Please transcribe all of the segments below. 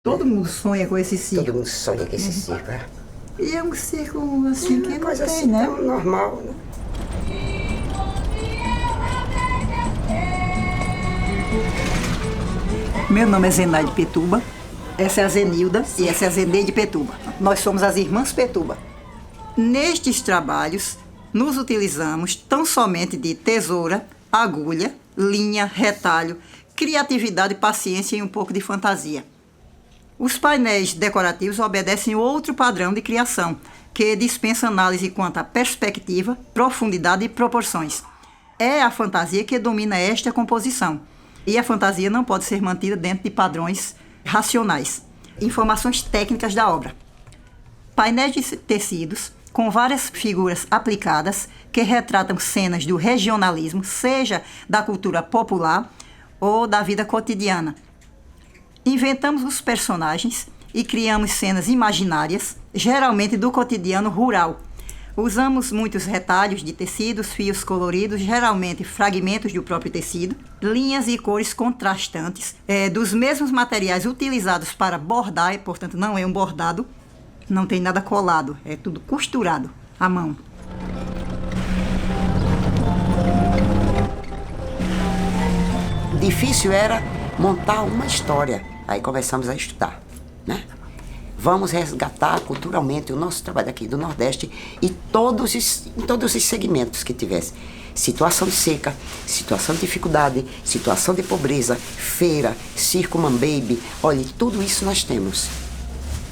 Todo mundo sonha com esse circo. Todo mundo sonha com esse circo, é? E é um circo assim que não Coisa tem, assim, né? tão normal, né? Meu nome é Zenaide Petuba, essa é a Zenilda e essa é a Zeneide Petuba. Nós somos as irmãs Petuba. Nestes trabalhos, nos utilizamos tão somente de tesoura, agulha, linha, retalho, criatividade, paciência e um pouco de fantasia. Os painéis decorativos obedecem outro padrão de criação, que dispensa análise quanto à perspectiva, profundidade e proporções. É a fantasia que domina esta composição. E a fantasia não pode ser mantida dentro de padrões racionais. Informações técnicas da obra. Painéis de tecidos com várias figuras aplicadas que retratam cenas do regionalismo, seja da cultura popular ou da vida cotidiana. Inventamos os personagens e criamos cenas imaginárias, geralmente do cotidiano rural. Usamos muitos retalhos de tecidos, fios coloridos, geralmente fragmentos do próprio tecido, linhas e cores contrastantes, dos mesmos materiais utilizados para bordar, e, portanto não é um bordado, não tem nada colado, é tudo costurado à mão. Difícil era montar uma história. Aí começamos a estudar, né? Vamos resgatar culturalmente o nosso trabalho aqui do Nordeste e em todos os segmentos que tivesse. Situação de seca, situação de dificuldade, situação de pobreza, feira, circo Mambaby, olha, tudo isso nós temos.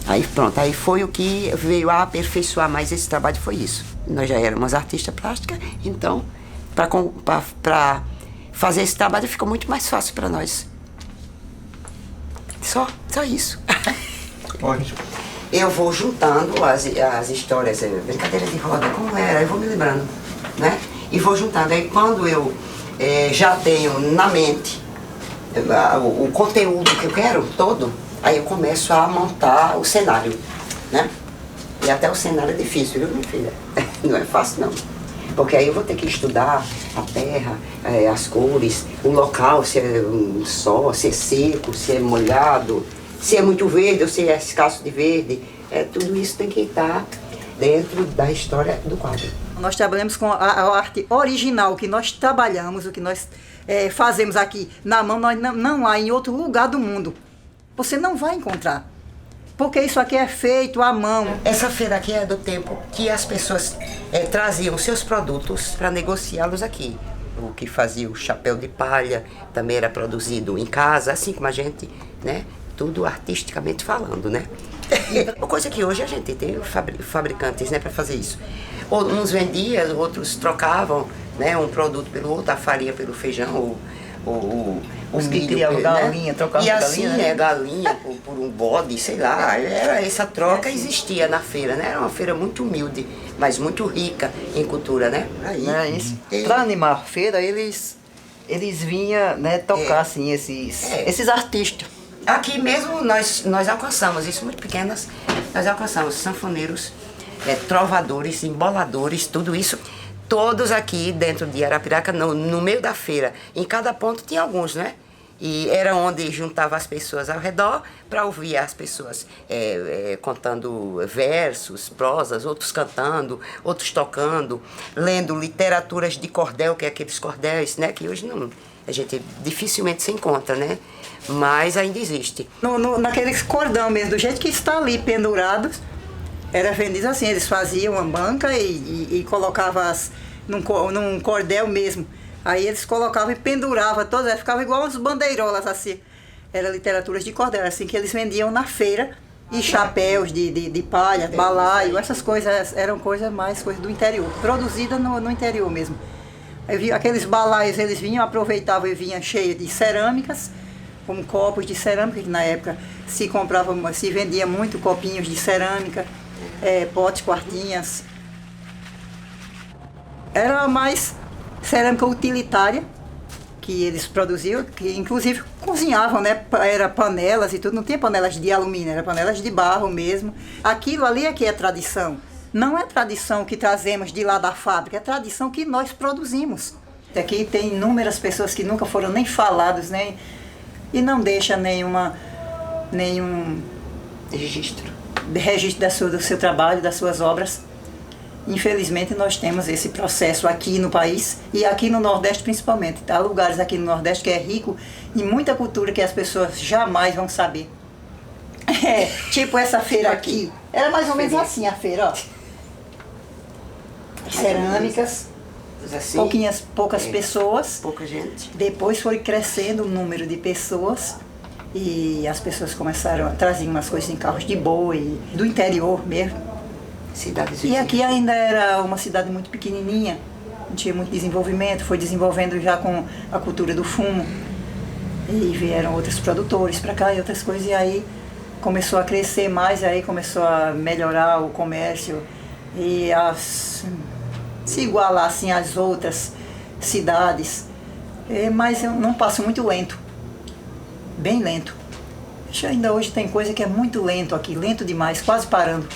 Aí pronto, aí foi o que veio a aperfeiçoar mais esse trabalho, foi isso. Nós já éramos artistas plásticas, então para fazer esse trabalho ficou muito mais fácil para nós. Só isso. Ótimo. Eu vou juntando as histórias, brincadeira de roda, como era, eu vou me lembrando, né? E vou juntando. Aí quando eu já tenho na mente o conteúdo que eu quero todo, aí eu começo a montar o cenário, né? E até o cenário é difícil, viu, minha filha? Não é fácil, não. Porque aí eu vou ter que estudar a terra, as cores, o local, se é sol, se é seco, se é molhado, se é muito verde ou se é escasso de verde. Tudo isso tem que estar dentro da história do quadro. Nós trabalhamos com a arte original, que nós trabalhamos, o que nós fazemos aqui na mão, não há em outro lugar do mundo. Você não vai encontrar. Porque isso aqui é feito à mão. Essa feira aqui é do tempo que as pessoas traziam seus produtos para negociá-los aqui. O que fazia o chapéu de palha também era produzido em casa, assim como a gente, né? Tudo artisticamente falando, né? Coisa que hoje a gente tem fabricantes, né, para fazer isso. Uns vendiam, outros trocavam, né, um produto pelo outro, a farinha pelo feijão, Os que milho, criavam né? galinha, trocavam e assim, galinha, né? Galinha por um bode, sei lá. Essa troca existia na feira, né? Era uma feira muito humilde, mas muito rica em cultura, né? Aí, É isso. Para animar a feira, eles vinham, né, tocar assim, esses artistas. Aqui mesmo nós alcançamos isso, muito pequenas, nós alcançamos sanfoneiros, trovadores, emboladores, tudo isso. Todos aqui dentro de Arapiraca, no meio da feira, em cada ponto tinha alguns, né? E era onde juntava as pessoas ao redor para ouvir as pessoas contando versos, prosas, outros cantando, outros tocando, lendo literaturas de cordel, que é aqueles cordéis, né? Que hoje não, a gente dificilmente se encontra, né? Mas ainda existe. Naqueles cordão mesmo, do jeito que está ali pendurados, era vendido assim, eles faziam uma banca e colocavam num cordel mesmo. Aí eles colocavam e penduravam todas, ficavam igual umas bandeirolas assim. Era literaturas de cordel, assim que eles vendiam na feira. E chapéus de palha, balaio, essas coisas eram coisas do interior, produzida no interior mesmo. Aí, aqueles balaios eles vinham, aproveitavam e vinham cheios de cerâmicas, como copos de cerâmica, que na época se vendia muito copinhos de cerâmica, potes, quartinhas. Era mais cerâmica utilitária que eles produziam, que inclusive cozinhavam, né? Era panelas e tudo, não tinha panelas de alumínio, era panelas de barro mesmo. Aquilo ali é que é tradição. Não é tradição que trazemos de lá da fábrica, é tradição que nós produzimos. Aqui tem inúmeras pessoas que nunca foram nem faladas, e não deixa nenhuma nenhum Registro. registro do seu trabalho, das suas obras. Infelizmente nós temos esse processo aqui no país e aqui no Nordeste principalmente. Há lugares aqui no Nordeste que é rico em muita cultura que as pessoas jamais vão saber. Tipo essa feira aqui. Era mais ou menos assim a feira, ó. Cerâmicas, Assim, poucas pessoas. pouca gente. Depois foi crescendo o número de pessoas e as pessoas começaram a trazer umas coisas em carros de boi, do interior mesmo. Cidades E aqui ainda era uma cidade muito pequenininha, não tinha muito desenvolvimento, foi desenvolvendo já com a cultura do fumo. E vieram outros produtores para cá e outras coisas, e aí começou a crescer mais, aí começou a melhorar o comércio e a se igualar assim às outras cidades. Mas eu não passo muito lento, bem lento. Ainda hoje tem coisa que é muito lento aqui, lento demais, quase parando.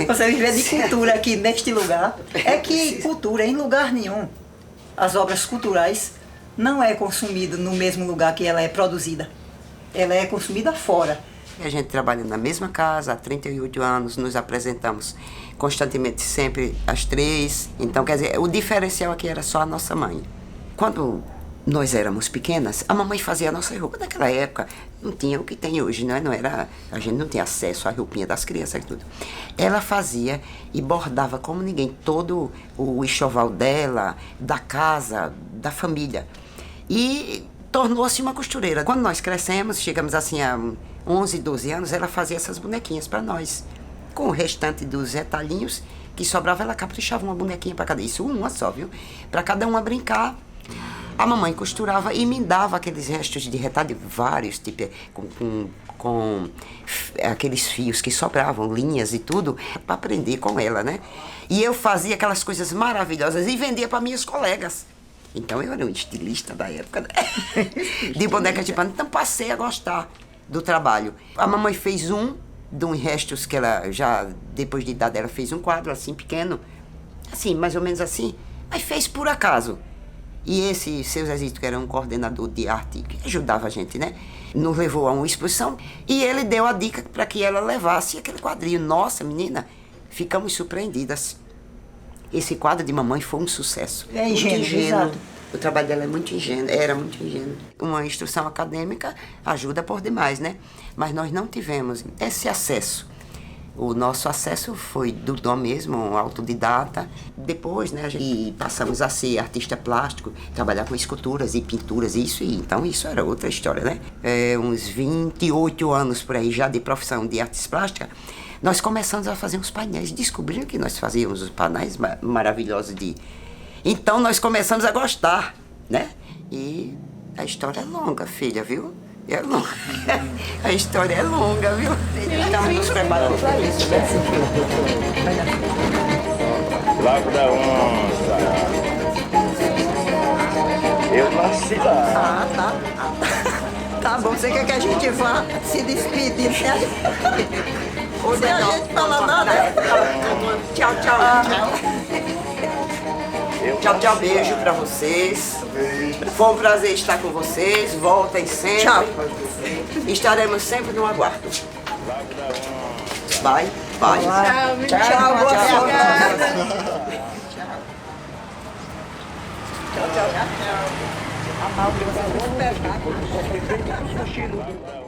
Você viver de cultura aqui neste lugar, é que cultura em lugar nenhum, as obras culturais não é consumida no mesmo lugar que ela é produzida, ela é consumida fora. A gente trabalha na mesma casa há 38 anos, nos apresentamos constantemente sempre às 3. Então, quer dizer, o diferencial aqui era só a nossa mãe. Quando nós éramos pequenas, a mamãe fazia a nossa roupa. Naquela época não tinha o que tem hoje, não é? Não era, a gente não tinha acesso à roupinha das crianças e tudo. Ela fazia e bordava como ninguém todo o enxoval dela, da casa, da família. E tornou-se uma costureira. Quando nós crescemos, chegamos assim a 11, 12 anos, ela fazia essas bonequinhas para nós. Com o restante dos retalhinhos que sobrava, ela caprichava uma bonequinha para cada. Isso uma só, viu? Para cada uma brincar. A mamãe costurava e me dava aqueles restos de retalho, vários, tipo, com aqueles fios que sobravam, linhas e tudo, para aprender com ela, né? E eu fazia aquelas coisas maravilhosas e vendia para minhas colegas. Então eu era um estilista da época, né? De boneca de pano. Então passei a gostar do trabalho. A mamãe fez de uns restos que ela já, depois de idade, ela fez um quadro assim pequeno, assim, mais ou menos assim, mas fez por acaso. E esse seu Zezito, que era um coordenador de arte, que ajudava a gente, né? Nos levou a uma exposição e ele deu a dica para que ela levasse aquele quadrinho. Nossa, menina, ficamos surpreendidas. Esse quadro de mamãe foi um sucesso. É ingênuo, muito ingênuo. exato. O trabalho dela é muito ingênuo, era muito ingênuo. Uma instrução acadêmica ajuda por demais, né? Mas nós não tivemos esse acesso. O nosso acesso foi do dom mesmo, autodidata. Depois, né, e passamos a ser artista plástico, trabalhar com esculturas e pinturas, então isso era outra história, né? Uns 28 anos por aí já de profissão de artes plásticas, nós começamos a fazer uns painéis, descobriram que nós fazíamos os painéis maravilhosos Então nós começamos a gostar, né? E a história é longa, filha, viu? É longa. A história é longa, viu? Estamos nos preparando para isso, né? Lago da Onça. Eu nasci lá. Tá bom, você quer que a gente vá se despedir, né? Ou se a gente falar nada? Tchau, tchau, tchau. Tchau, beijo pra vocês. Foi um prazer estar com vocês. Voltem sempre. Tchau. Estaremos sempre no aguardo. Bye. Tchau, boa sorte. Tchau.